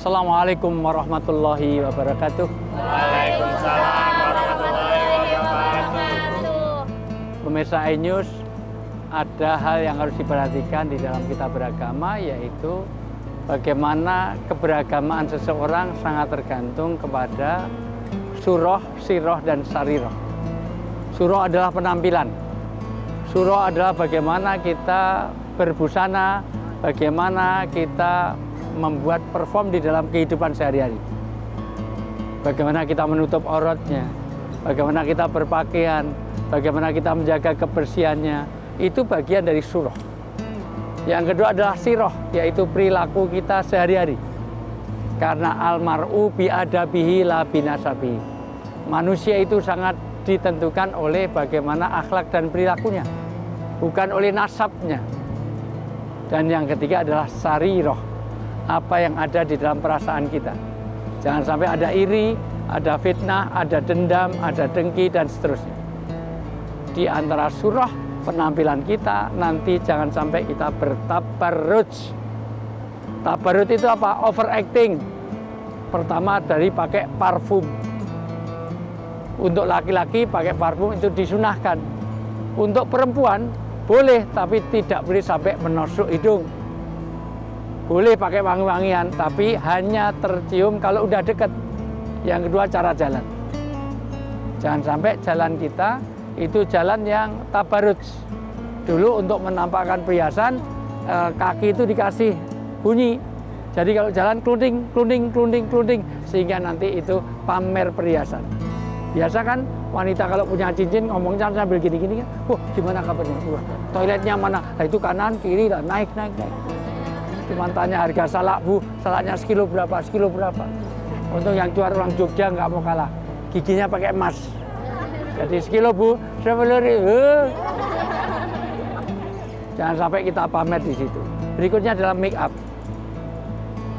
Assalamualaikum warahmatullahi wabarakatuh. Waalaikumsalam warahmatullahi wabarakatuh. Pemirsa iNews, ada hal yang harus diperhatikan di dalam kita beragama, yaitu bagaimana keberagamaan seseorang sangat tergantung kepada surah, sirah, dan sarirah. Surah adalah penampilan. Surah adalah bagaimana kita berbusana, bagaimana kita membuat perform di dalam kehidupan sehari-hari. Bagaimana kita menutup auratnya, bagaimana kita berpakaian, bagaimana kita menjaga kebersihannya, itu bagian dari surah. Yang kedua adalah sirah, yaitu perilaku kita sehari-hari. Karena almar'u bi'adabihi la binasabihi. Manusia itu sangat ditentukan oleh bagaimana akhlak dan perilakunya, bukan oleh nasabnya. Dan yang ketiga adalah sarirah, apa yang ada di dalam perasaan kita. Jangan sampai ada iri, ada fitnah, ada dendam, ada dengki, dan seterusnya. Di antara surah penampilan kita, nanti jangan sampai kita bertabarruj. Tabarruj itu apa? Overacting. Pertama dari pakai parfum. Untuk laki-laki pakai parfum itu disunahkan. Untuk perempuan boleh, tapi tidak boleh sampai menusuk hidung. Boleh pakai wangi-wangian, tapi hanya tercium kalau udah deket. Yang kedua, cara jalan. Jangan sampai jalan kita itu jalan yang tabarruj. Dulu untuk menampakkan perhiasan, kaki itu dikasih bunyi. Jadi kalau jalan kelunding, sehingga nanti itu pamer perhiasan. Biasa kan wanita kalau punya cincin ngomongnya sambil gini-gini kan, wah gimana kabarnya? Wah, toiletnya mana? Nah, itu kanan, kiri, lah, naik. Cuma tanya harga salak, Bu, salaknya sekilo berapa? Untung yang jual orang Jogja nggak mau kalah, giginya pakai emas. Jadi sekilo, Bu, 10.000. Jangan sampai kita pamer di situ. Berikutnya adalah make up.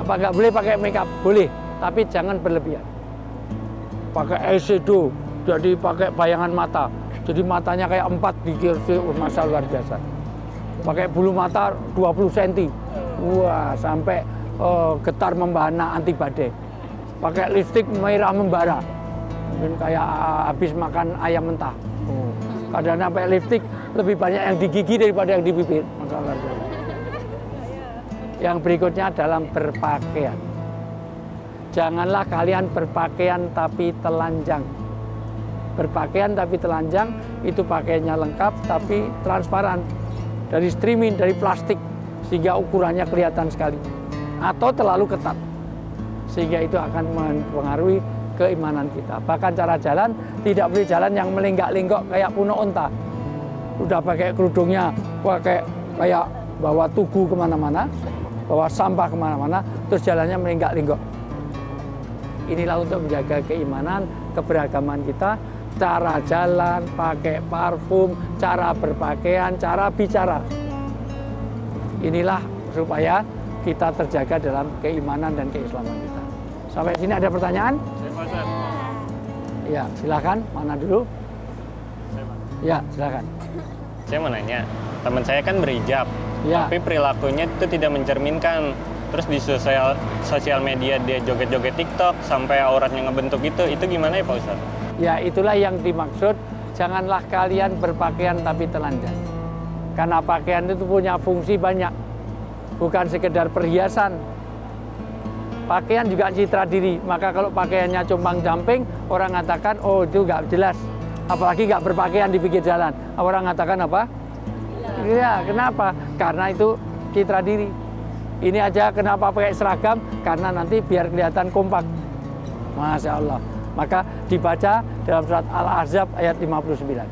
Apa nggak boleh pakai make up? Boleh, tapi jangan berlebihan. Pakai eyeshadow, jadi pakai bayangan mata. Jadi matanya kayak 4 di masa luar biasa. Pakai bulu mata 20 cm. Wah, sampai getar membahana anti badai. Pakai lipstik merah membara. Mungkin kayak habis makan ayam mentah. Kadang-kadang pakai lipstik lebih banyak yang di gigi daripada yang di bibir. Masalah. Yang berikutnya dalam berpakaian. Janganlah kalian berpakaian tapi telanjang. Berpakaian tapi telanjang, itu pakaiannya lengkap tapi transparan. Dari streaming, dari plastik, sehingga ukurannya kelihatan sekali. Atau terlalu ketat, sehingga itu akan mempengaruhi keimanan kita. Bahkan cara jalan, tidak boleh jalan yang melenggak-lenggok kayak puno unta. Udah pakai kerudungnya, kayak bawa tugu kemana-mana, bawa sampah kemana-mana, terus jalannya melenggak-lenggok. Inilah untuk menjaga keimanan, keberagaman kita, cara jalan, pakai parfum, cara berpakaian, cara bicara. Inilah supaya kita terjaga dalam keimanan dan keislaman kita. Sampai sini ada pertanyaan? Ya, silakan. Mana dulu? Ya, silakan. Saya mau nanya, teman saya kan berhijab, Ya. tapi perilakunya itu tidak mencerminkan. Terus di sosial media dia joget-joget TikTok sampai auratnya ngebentuk itu gimana ya Pak Ustadz? Ya, itulah yang dimaksud. Janganlah kalian berpakaian tapi telanjang. Karena pakaian itu punya fungsi banyak. Bukan sekedar perhiasan. Pakaian juga citra diri. Maka kalau pakaiannya compang-camping, orang mengatakan, oh itu nggak jelas. Apalagi nggak berpakaian di pinggir jalan. Orang mengatakan apa? Iya, kenapa? Karena itu citra diri. Ini aja kenapa pakai seragam? Karena nanti biar kelihatan kompak. Masya Allah. Maka dibaca dalam surat Al-Ahzab ayat 59.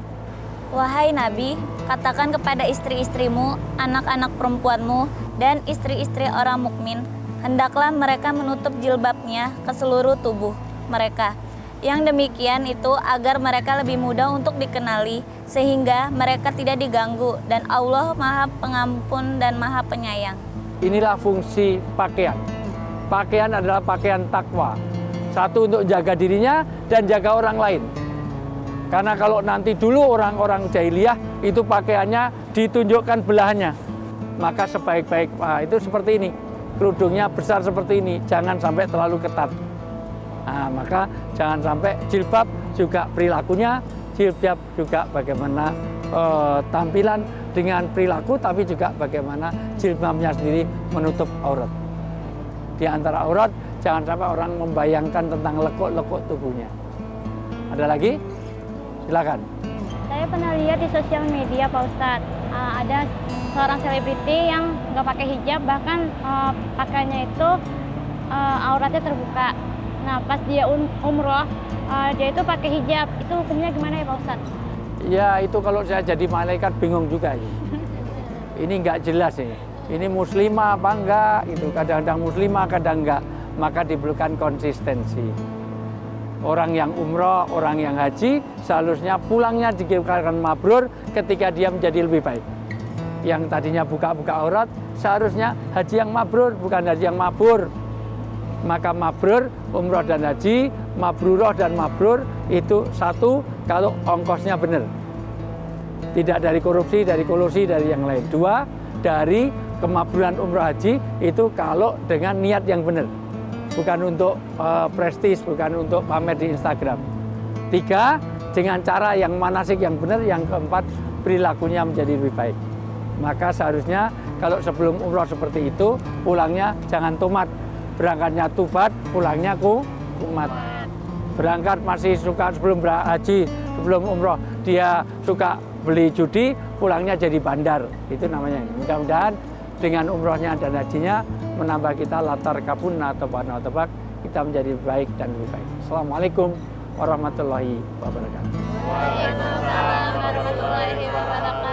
Wahai Nabi, katakan kepada istri-istrimu, anak-anak perempuanmu, dan istri-istri orang mukmin, hendaklah mereka menutup jilbabnya ke seluruh tubuh mereka. Yang demikian itu agar mereka lebih mudah untuk dikenali, sehingga mereka tidak diganggu, dan Allah Maha Pengampun dan Maha Penyayang. Inilah fungsi pakaian. Pakaian adalah pakaian takwa. Satu untuk jaga dirinya dan jaga orang lain. Karena kalau nanti dulu orang-orang jahiliyah itu pakaiannya ditunjukkan belahannya. Maka sebaik-baik itu seperti ini. kerudungnya besar seperti ini, jangan sampai terlalu ketat. Nah, maka jangan sampai jilbab juga perilakunya, jilbab juga bagaimana tampilan dengan perilaku, tapi juga bagaimana jilbabnya sendiri menutup aurat. Di antara aurat, jangan sampai orang membayangkan tentang lekuk-lekuk tubuhnya. Ada lagi? Silakan. Saya pernah lihat di sosial media Pak Ustadz, ada seorang selebriti yang nggak pakai hijab, bahkan pakaiannya itu auratnya terbuka. Nah, pas dia umroh, dia itu pakai hijab. Itu hukumnya gimana ya Pak Ustadz? Ya, itu kalau saya jadi malaikat bingung juga ini. Ini nggak jelas ini. Ini muslimah apa enggak? Itu kadang-kadang muslimah, kadang enggak. Maka diperlukan konsistensi. Orang yang umroh, orang yang haji, seharusnya pulangnya dikirakan mabrur ketika dia menjadi lebih baik. Yang tadinya buka-buka aurat, seharusnya haji yang mabrur, bukan haji yang mabur. Maka mabrur, umroh dan haji, mabruroh dan mabrur itu satu kalau ongkosnya benar. Tidak dari korupsi, dari kolusi, dari yang lain. Dua, dari kemabruran umroh haji itu kalau dengan niat yang benar. Bukan untuk prestis, bukan untuk pamer di Instagram. Tiga, dengan cara yang manasik yang benar. Yang keempat, perilakunya menjadi lebih baik. Maka seharusnya kalau sebelum umroh seperti itu, pulangnya jangan tomat. Berangkatnya tubat, pulangnya kumat. Berangkat masih suka sebelum haji, sebelum umroh, dia suka beli judi, pulangnya jadi bandar. Itu namanya. Mudah-mudahan dengan umrohnya dan hajinya menambah kita latar kabunna atau panatobak, kita menjadi baik dan lebih baik. Assalamualaikum warahmatullahi wabarakatuh. Waalaikumsalam warahmatullahi wabarakatuh.